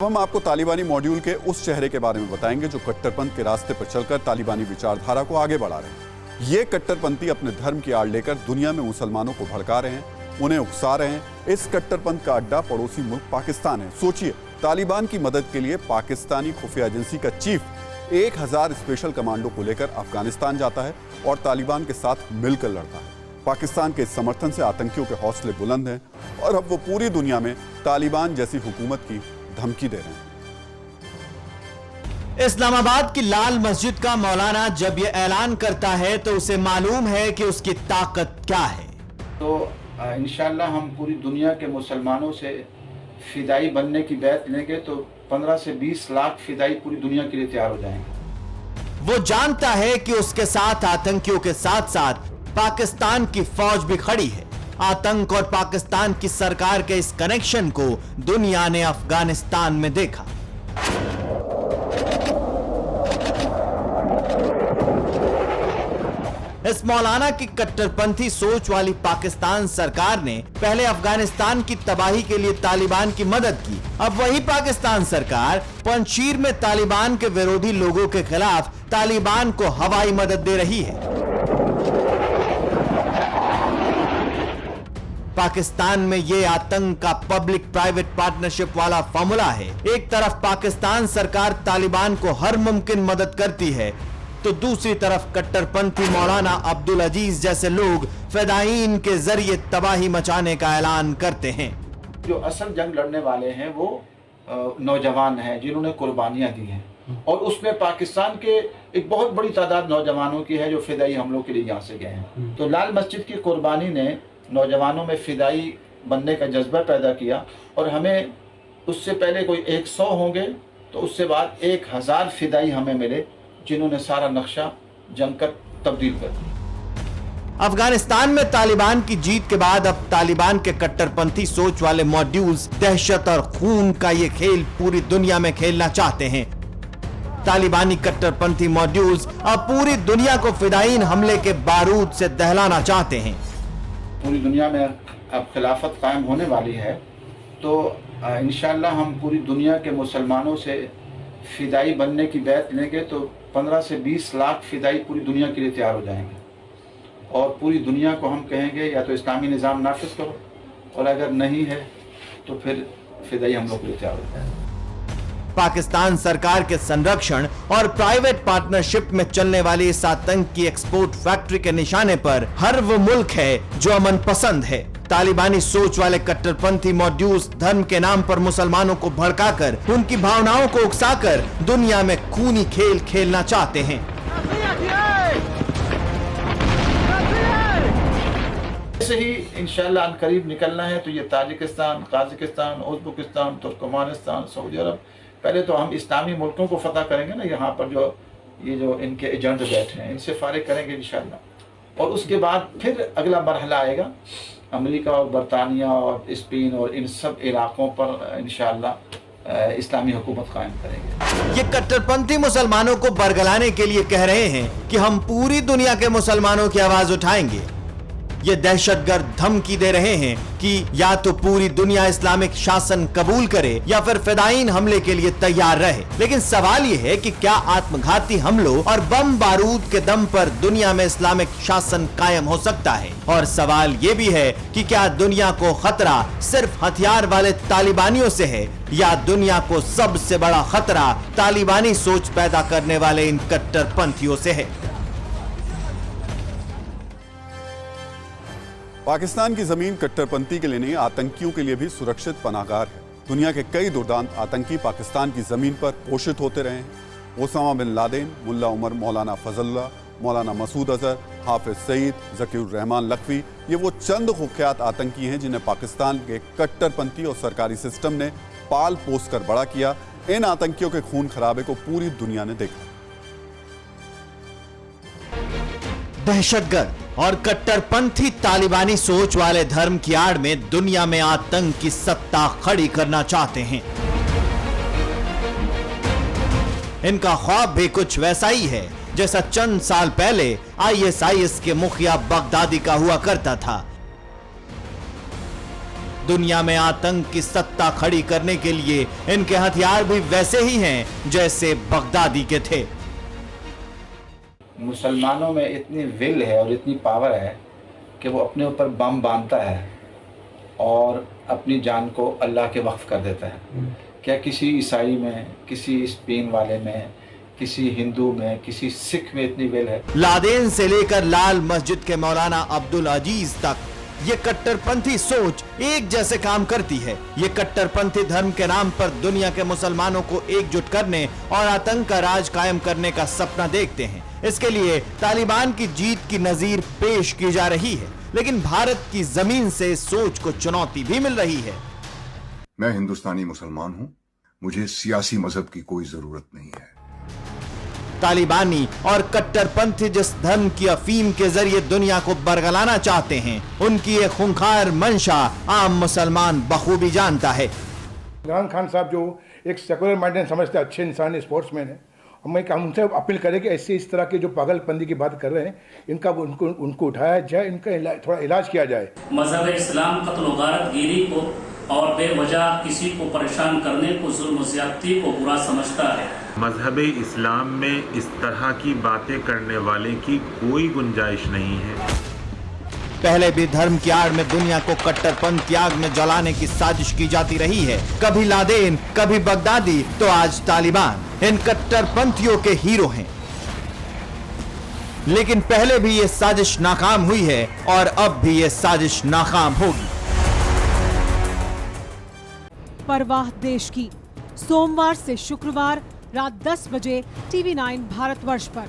हम आपको तालिबानी मॉड्यूल के उस चेहरे के बारे में बताएंगे जो कट्टरपंथ के रास्ते पर चलकर तालिबानी विचारधारा को आगे बढ़ा रहे हैं। ये कट्टरपंथी अपने धर्म की आड़ लेकर दुनिया में मुसलमानों को भड़का रहे हैं, उन्हें उकसा रहे हैं। इस कट्टरपंथ का अड्डा पड़ोसी मुल्क पाकिस्तान है। सोचिए, तालिबान की मदद के लिए पाकिस्तानी खुफिया एजेंसी का चीफ 1000 स्पेशल कमांडो को लेकर अफगानिस्तान जाता है और तालिबान के साथ मिलकर लड़ता है। पाकिस्तान के इस समर्थन से आतंकियों के हौसले बुलंद हैं और अब वो पूरी दुनिया में तालिबान जैसी हुकूमत की धमकी दे रहे हैं। इस्लामाबाद की लाल मस्जिद का मौलाना जब ये ऐलान करता है तो उसे मालूम है कि उसकी ताकत क्या है। तो इंशाअल्लाह हम पूरी दुनिया के मुसलमानों से फिदाई बनने की बैत लेंगे तो 15 से 20 लाख फिदाई पूरी दुनिया के लिए तैयार हो जाएंगे। वो जानता है कि उसके साथ आतंकियों के साथ साथ पाकिस्तान की फौज भी खड़ी है। आतंक और पाकिस्तान की सरकार के इस कनेक्शन को दुनिया ने अफगानिस्तान में देखा। इस मौलाना की कट्टरपंथी सोच वाली पाकिस्तान सरकार ने पहले अफगानिस्तान की तबाही के लिए तालिबान की मदद की। अब वही पाकिस्तान सरकार पंजशीर में तालिबान के विरोधी लोगों के खिलाफ तालिबान को हवाई मदद दे रही है। पाकिस्तान में ये आतंक का पब्लिक प्राइवेट पार्टनरशिप वाला फॉर्मूला है। एक तरफ पाकिस्तान सरकार तालिबान को हर मुमकिन मदद करती है तो दूसरी तरफ कट्टरपंथी मौलाना अब्दुल अजीज जैसे लोग फिदायीन के जरिए तबाही मचाने का ऐलान करते हैं। जो असल जंग लड़ने वाले हैं वो नौजवान हैं जिन्होंने कुर्बानियां दी हैं और उसमें पाकिस्तान के एक बहुत बड़ी तादाद नौजवानों की है जो फिदाई हमलों के लिए यहाँ से गए हैं। तो लाल मस्जिद की कुर्बानी ने नौजवानों में फिदाई बनने का जज्बा पैदा किया और हमें उससे पहले कोई 100 होंगे तो उससे बाद 1000 फिदाई हमें मिले जिन्होंने सारा नक्शा जमकर तब्दील कर दिया। अफगानिस्तान में तालिबान की जीत के बाद अब तालिबान के कट्टरपंथी सोच वाले मॉड्यूल्स दहशत और खून का ये खेल पूरी दुनिया में खेलना चाहते हैं। तालिबानी कट्टरपंथी मॉड्यूल्स अब पूरी दुनिया को फिदायीन हमले के बारूद से दहलाना चाहते हैं। पूरी दुनिया में अब खिलाफत कायम होने वाली है तो इंशाअल्लाह हम पूरी दुनिया के मुसलमानों से फिदाई बनने की बैत लेंगे तो 15 से 20 लाख फिदाई पूरी दुनिया के लिए तैयार हो जाएंगे और पूरी दुनिया को हम कहेंगे या तो इस्लामी निज़ाम नाफिज करो और अगर नहीं है तो फिर फिदाई हम लोग के लिए तैयार हो जाएंगे। पाकिस्तान सरकार के संरक्षण और प्राइवेट पार्टनरशिप में चलने वाली इस आतंक की एक्सपोर्ट फैक्ट्री के निशाने पर हर वो मुल्क है जो अमन पसंद है। तालिबानी सोच वाले कट्टरपंथी मॉड्यूल्स धर्म के नाम पर मुसलमानों को भड़काकर उनकी भावनाओं को उकसाकर दुनिया में खूनी खेल खेलना चाहते हैं। ऐसे ही इंशाअल्लाह अनकरीब निकलना है तो ये ताजिकिस्तान, काज़ाकिस्तान, उज़्बेकिस्तान, तुर्कमानिस्तान, सऊदी अरब, पहले तो हम इस्लामी मुल्कों को फतह करेंगे ना, यहाँ पर जो इनके एजेंट बैठे हैं इनसे फारिग करेंगे इंशाअल्लाह और उसके बाद फिर अगला मरहला आएगा अमेरिका और बरतानिया और स्पेन और इन सब इलाकों पर इंशाअल्लाह इस्लामी हुकूमत कायम करेंगे। ये कट्टरपंथी मुसलमानों को बरगलाने के लिए कह रहे हैं कि हम पूरी दुनिया के मुसलमानों की आवाज उठाएंगे। ये दहशतगर्द धमकी दे रहे हैं कि या तो पूरी दुनिया इस्लामिक शासन कबूल करे या फिर फिदायीन हमले के लिए तैयार रहे। लेकिन सवाल ये है कि क्या आत्मघाती हमलों और बम बारूद के दम पर दुनिया में इस्लामिक शासन कायम हो सकता है? और सवाल ये भी है कि क्या दुनिया को खतरा सिर्फ हथियार वाले तालिबानियों से है या दुनिया को सबसे बड़ा खतरा तालिबानी सोच पैदा करने वाले इन कट्टरपंथियों से है? पाकिस्तान की जमीन कट्टरपंथी के लिए नहीं, आतंकियों के लिए भी सुरक्षित पनाहगार है। दुनिया के कई दुर्दांत आतंकी पाकिस्तान की जमीन पर पोषित होते रहे हैं। ओसामा बिन लादेन, मुल्ला उमर मौलाना फजलुल्लाह, मौलाना मसूद अजहर, हाफिज सईद, ज़कीउर रहमान लखवी, ये वो चंद कुख्यात आतंकी हैं जिन्हें पाकिस्तान के कट्टरपंथी और सरकारी सिस्टम ने पाल पोस कर बड़ा किया। इन आतंकियों के खून खराबे को पूरी दुनिया ने देखा। दहशतगर्द और कट्टरपंथी तालिबानी सोच वाले धर्म की आड़ में दुनिया में आतंक की सत्ता खड़ी करना चाहते हैं। इनका ख्वाब भी कुछ वैसा ही है जैसा चंद साल पहले ISIS के मुखिया बगदादी का हुआ करता था। दुनिया में आतंक की सत्ता खड़ी करने के लिए इनके हथियार भी वैसे ही हैं जैसे बगदादी के थे। मुसलमानों में इतनी विल है और इतनी पावर है कि वो अपने ऊपर बम बांधता है और अपनी जान को अल्लाह के वक्फ कर देता है। क्या किसी ईसाई में, किसी स्पेन वाले में, किसी हिंदू में, किसी सिख में इतनी विल है? लादेन से लेकर लाल मस्जिद के मौलाना अब्दुल अजीज तक ये कट्टरपंथी सोच एक जैसे काम करती है। ये कट्टरपंथी धर्म के नाम पर दुनिया के मुसलमानों को एकजुट करने और आतंक का राज कायम करने का सपना देखते हैं। इसके लिए तालिबान की जीत की नजीर पेश की जा रही है, लेकिन भारत की जमीन से इस सोच को चुनौती भी मिल रही है। मैं हिंदुस्तानी मुसलमान हूं, मुझे सियासी मजहब की कोई जरूरत नहीं है। तालिबानी और कट्टरपंथी जिस धर्म की अफीम के जरिए दुनिया को बरगलाना चाहते हैं, उनकी ये खूंखार मंशा आम मुसलमान बखूबी जानता है। इमरान खान साहब जो एक सेकुलर माइंडेड समझते अच्छे इंसान है, स्पोर्ट्समैन है, मैं उनसे अपील करें कि ऐसे इस तरह के जो पागलपंदी की बात कर रहे हैं, इनका उनको उठाया जाए, इनका थोड़ा इलाज किया जाए। मजहब इस्लाम कत्ल गारतगिरी को और बेवजह किसी को परेशान करने को, जुल्म ज्यादती को बुरा समझता है। मजहब इस्लाम में इस तरह की बातें करने वाले की कोई गुंजाइश नहीं है। पहले भी धर्म की आड़ में दुनिया को कट्टरपंथी आग में जलाने की साजिश की जाती रही है। कभी लादेन, कभी बगदादी, तो आज तालिबान इन कट्टरपंथियों के हीरो हैं। लेकिन पहले भी ये साजिश नाकाम हुई है और अब भी ये साजिश नाकाम होगी। परवाह देश की, सोमवार से शुक्रवार रात 10 बजे TV9 भारतवर्ष पर।